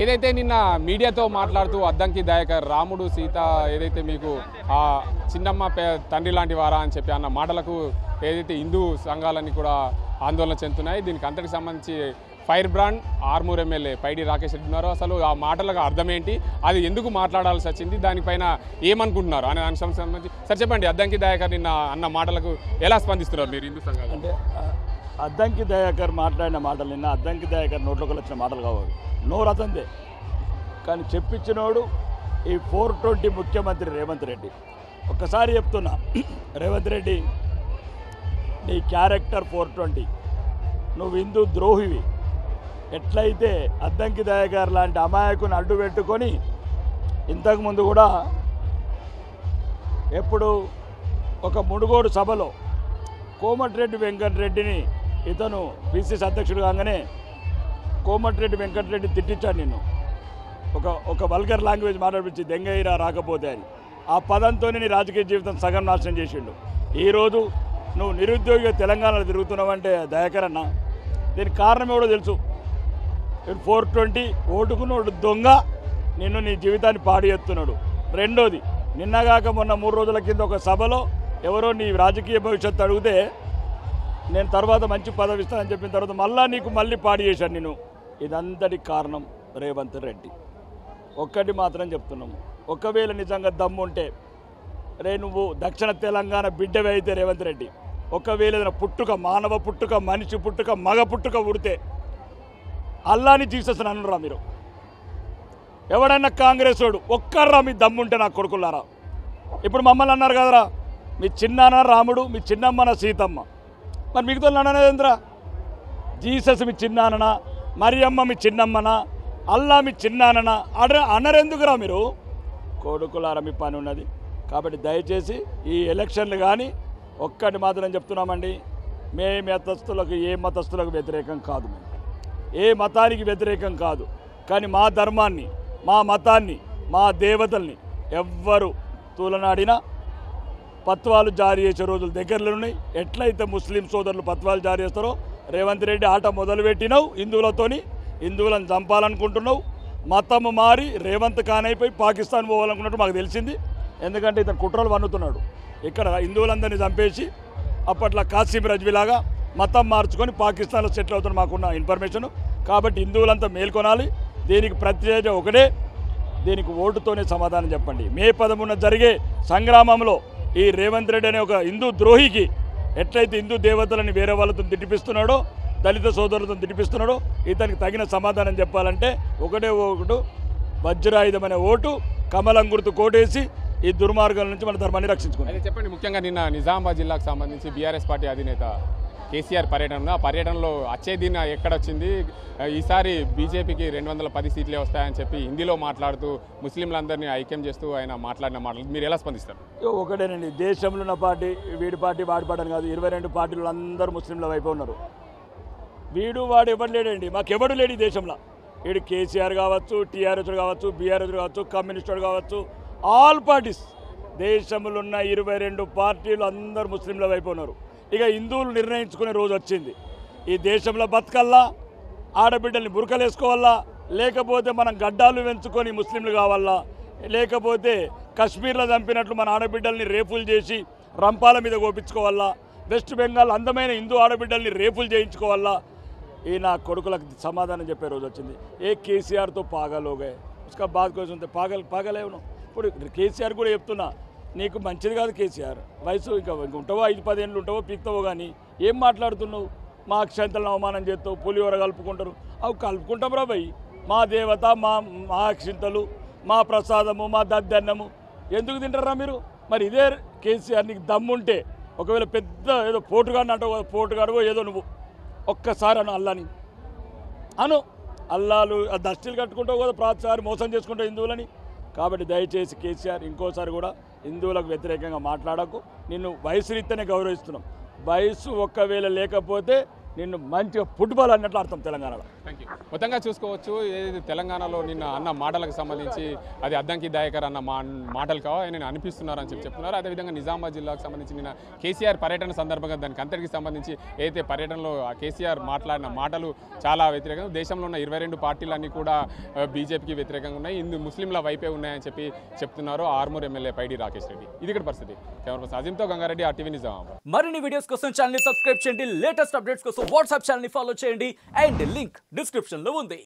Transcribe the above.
ఏదైతే నిన్న మీడియాతో మాట్లాడుతూ అద్దంకి దయాకర్ రాముడు సీత ఏదైతే మీకు ఆ చిన్నమ్మ తండ్రి లాంటి వారా అని చెప్పి అన్న మాటలకు ఏదైతే హిందూ సంఘాలన్నీ కూడా ఆందోళన చెందుతున్నాయి. దీనికి అంతటికి సంబంధించి fire brand Armoor MLA Paidi Rakesh Reddy ఉన్నారు. అసలు ఆ మాటలకు అర్థం ఏంటి, అది ఎందుకు మాట్లాడాల్సి వచ్చింది, దానిపైన ఏమనుకుంటున్నారు అనే అంశం సంబంధించి సార్ చెప్పండి. అద్దంకి దయాకర్ నిన్న అన్న మాటలకు ఎలా స్పందిస్తున్నారు మీరు హిందూ సంఘాలు? అంటే అద్దంకి దయాకర్ మాట్లాడిన మాటలు నిన్న అద్దంకి దయాకర్ నోట్లోకి వచ్చిన మాటలు కావాలి, నోరు అతందే. కానీ చెప్పించినోడు ఈ 420 ముఖ్యమంత్రి రేవంత్ రెడ్డి. ఒక్కసారి చెప్తున్నా, రేవంత్ రెడ్డి నీ క్యారెక్టర్ 420, నువ్వు హిందూ ద్రోహివి. ఎట్లయితే అద్దంకి దయాకర్ లాంటి అమాయకుని అడ్డు పెట్టుకొని ఇంతకుముందు కూడా ఎప్పుడు ఒక మునుగోడు సభలో కోమటిరెడ్డి వెంకటరెడ్డిని ఇతను పిసిసి అధ్యక్షుడు కాగానే కోమటిరెడ్డి వెంకటరెడ్డి తిట్టించాడు నిన్ను. ఒక వల్గర్ లాంగ్వేజ్ మాట్లాడించి దెంగయ్యరా రాకపోతే అని. ఆ పదంతో నీ రాజకీయ జీవితం సగం నాశనం చేసిండు. ఈరోజు నువ్వు నిరుద్యోగిగా తెలంగాణలో తిరుగుతున్నావంటే దయాకర్ అన్న, దీనికి కారణం ఎవడో తెలుసు. 420 ఓటుకున్నోడు దొంగ నిన్ను నీ జీవితాన్ని పాడు చేస్తున్నాడు. రెండోది, నిన్నగాక మొన్న 3 రోజుల కింద ఒక సభలో ఎవరో నీ రాజకీయ భవిష్యత్తు అడిగితే నేను తర్వాత మంచి పదవి ఇస్తానని చెప్పిన తర్వాత మళ్ళీ పాడు చేశాను నేను. ఇదంతటి కారణం రేవంత్ రెడ్డి. ఒక్కటి మాత్రం చెప్తున్నాము, ఒకవేళ నిజంగా దమ్ముంటే నువ్వు దక్షిణ తెలంగాణ బిడ్డవే అయితే రేవంత్ రెడ్డి, ఒకవేళ ఏదైనా పుట్టుక, మానవ పుట్టుక, మనిషి పుట్టుక, మగ పుట్టుక ఉడితే అల్లాని జీసస్ అనరా మీరు. ఎవడన్నా కాంగ్రెస్ వాడు ఒక్కర్రా మీ దమ్ముంటే నా కొడుకులారా. ఇప్పుడు మమ్మల్ని అన్నారు కదరా, మీ చిన్నాన్న రాముడు, మీ చిన్నమ్మన సీతమ్మ, మరి మిగతా అన్నదేంద్రా? జీసస్ మీ చిన్నాన్ననా, మరియమ్మ మీ చిన్నమ్మనా, అల్లా మీ చిన్నాన్ననా అనరెందుకురా మీరు? కొడుకులారా మీ పని ఉన్నది. కాబట్టి దయచేసి ఈ ఎలక్షన్లు కానీ ఒక్కటి మాత్రం చెప్తున్నామండి, ఏ మతస్థులకు వ్యతిరేకం కాదు, మేము ఏ మతానికి వ్యతిరేకం కాదు. కానీ మా ధర్మాన్ని, మా మతాన్ని, మా దేవతల్ని ఎవ్వరు తూలనాడినా పత్వాలు జారీ చేసే రోజులు దగ్గరలో ఉన్నాయి. ఎట్లయితే ముస్లిం సోదరులు పత్వాలు జారీ చేస్తారో రేవంత్ రెడ్డి ఆట మొదలుపెట్టినావు. హిందువులను చంపాలనుకుంటున్నావు. మతము మారి రేవంత్ ఖాన్ అయిపోయి పాకిస్తాన్ పోవాలనుకున్నట్టు మాకు తెలిసింది. ఎందుకంటే ఇతను కుట్రలు వన్నుతున్నాడు. ఇక్కడ హిందువులందరినీ చంపేసి అప్పట్లో కాసిం రజ్వీలాగా మతం మార్చుకొని పాకిస్తాన్లో సెటిల్ అవుతున్న మాకున్న ఇన్ఫర్మేషన్. కాబట్టి హిందువులంతా మేల్కొనాలి. దీనికి ప్రత్యేక ఒకటే, దీనికి ఓటుతోనే సమాధానం చెప్పండి. మే 11 జరిగే సంగ్రామంలో ఈ రేవంత్ రెడ్డి అనే ఒక హిందూ ద్రోహికి ఎట్లయితే హిందూ దేవతలని వేరే వాళ్ళతో తిట్టిపిస్తున్నాడో, దళిత సోదరులతో తిట్టిపిస్తున్నాడో, ఇతనికి తగిన సమాధానం చెప్పాలంటే ఒకటే ఒకటి వజ్రాయుధమైన ఓటు, కమలం గుర్తు కోటేసి ఈ దుర్మార్గాల నుంచి మన ధర్మాన్ని రక్షించుకుంటాం. చెప్పండి, ముఖ్యంగా నిన్న నిజామాబాద్ జిల్లాకు సంబంధించి బీఆర్ఎస్ పార్టీ అధినేత కేసీఆర్ పర్యటన, ఆ పర్యటనలో వచ్చే దిన ఎక్కడొచ్చింది, ఈసారి బీజేపీకి 210 సీట్లే వస్తాయని చెప్పి హిందీలో మాట్లాడుతూ ముస్లింలందరినీ ఐక్యం చేస్తూ ఆయన మాట్లాడిన మాటలు మీరు ఎలా స్పందిస్తారు? ఒకటేనండి, దేశంలో ఉన్న పార్టీ వీడి పార్టీ వాడి పార్టీ అని కాదు, 22 పార్టీలు అందరూ ముస్లింల వైపు ఉన్నారు. వీడు వాడు ఎవరు లేడండి, మాకెవడు లేడు ఈ దేశంలో. వీడు కేసీఆర్ కావచ్చు, టీఆర్ఎస్ కావచ్చు, బీఆర్ఎస్ కావచ్చు, కమ్యూనిస్టుడు కావచ్చు, ఆల్ పార్టీస్, దేశంలో ఉన్న 22 పార్టీలు అందరూ ముస్లింల వైపు ఉన్నారు. ఇక హిందువులు నిర్ణయించుకునే రోజు వచ్చింది. ఈ దేశంలో బతకల్లా, ఆడబిడ్డల్ని బురకలేసుకోవాలా, లేకపోతే మనం గడ్డాలు పెంచుకొని ముస్లింలు కావాలా, లేకపోతే కశ్మీర్లో చంపినట్లు మన ఆడబిడ్డల్ని రేపులు చేసి రంపాల మీద కోపించుకోవాలా, వెస్ట్ బెంగాల్ అందమైన హిందూ ఆడబిడ్డల్ని రేపులు చేయించుకోవాలా. ఈ నా కొడుకులకు సమాధానం చెప్పే రోజు వచ్చింది. ఏ కేసీఆర్తో పాగలోగా ఉస్కా బాధ కోసం పాగలేవును. ఇప్పుడు కేసీఆర్ కూడా చెప్తున్నా, నీకు మంచిది కాదు కేసీఆర్, వయసు ఇంకా ఉంటావో 5-10 ఏళ్ళు ఉంటావో పీక్తావో, కానీ ఏం మాట్లాడుతున్నావు? మా అక్షంతలను అవమానం చేస్తావు, పులిహోర కలుపుకుంటారు. అవి కలుపుకుంటాం రా భయ్, మా దేవత, మా అక్షింతలు, మా ప్రసాదము, మా దద్దన్నము ఎందుకు తింటారా మీరు? మరి ఇదే కేసీఆర్ నీకు దమ్ముంటే, ఒకవేళ పెద్ద ఏదో పోటుగాడిని అంటావు, పోటుగాడువో ఏదో నువ్వు ఒక్కసారి అల్లాని అల్లాలు దష్టిలు కట్టుకుంటావు కదా, ప్రతిసారి మోసం చేసుకుంటావు హిందువులని. కాబట్టి దయచేసి కేసీఆర్ ఇంకోసారి కూడా హిందువులకు వ్యతిరేకంగా మాట్లాడకు. నిన్ను వయసు రీత్యానే గౌరవిస్తున్నాం. వయసు ఒక్కవేళ లేకపోతే నిన్ను మంచిగా ఫుట్బాల్ అన్నట్లు అర్థం తెలంగాణలో. Thank you. మొత్తంగా చూసుకోవచ్చు ఏదైతే తెలంగాణలో నిన్న అన్న మాటలకు సంబంధించి అది అద్దంకి దయాకర్ అన్న మాటలు కావు ఆయన అనిపిస్తున్నారని చెప్తున్నారు. అదేవిధంగా నిజామాబాద్ జిల్లాకు సంబంధించి నిన్న కేసీఆర్ పర్యటన సందర్భంగా దానికి అంతటికి సంబంధించి ఏదైతే పర్యటనలో కేసీఆర్ మాట్లాడిన మాటలు చాలా వ్యతిరేకంగా దేశంలో ఉన్న 22 పార్టీలన్నీ కూడా బీజేపీకి వ్యతిరేకంగా ఉన్నాయి, ఇందు ముస్లింల వైపే ఉన్నాయని చెప్తున్నారు ఆర్మూర్ ఎమ్మెల్యే పైడి రాకేష్ రెడ్డి. ఇది ఇక్కడ పరిస్థితి. కెమెరా పర్సన్ అజింతో గంగారెడ్డి, RTV నిజామాబాద్. మరిన్ని వీడియోస్ కోసం ఛానల్ ని సబ్స్క్రైబ్ చేయండి, లేటెస్ట్ అప్డేట్స్ కోసం వాట్సాప్ ఛానల్ ని ఫాలో చేయండి అండ్ లింక్ డిస్క్రిప్షన్ లో ఉంది.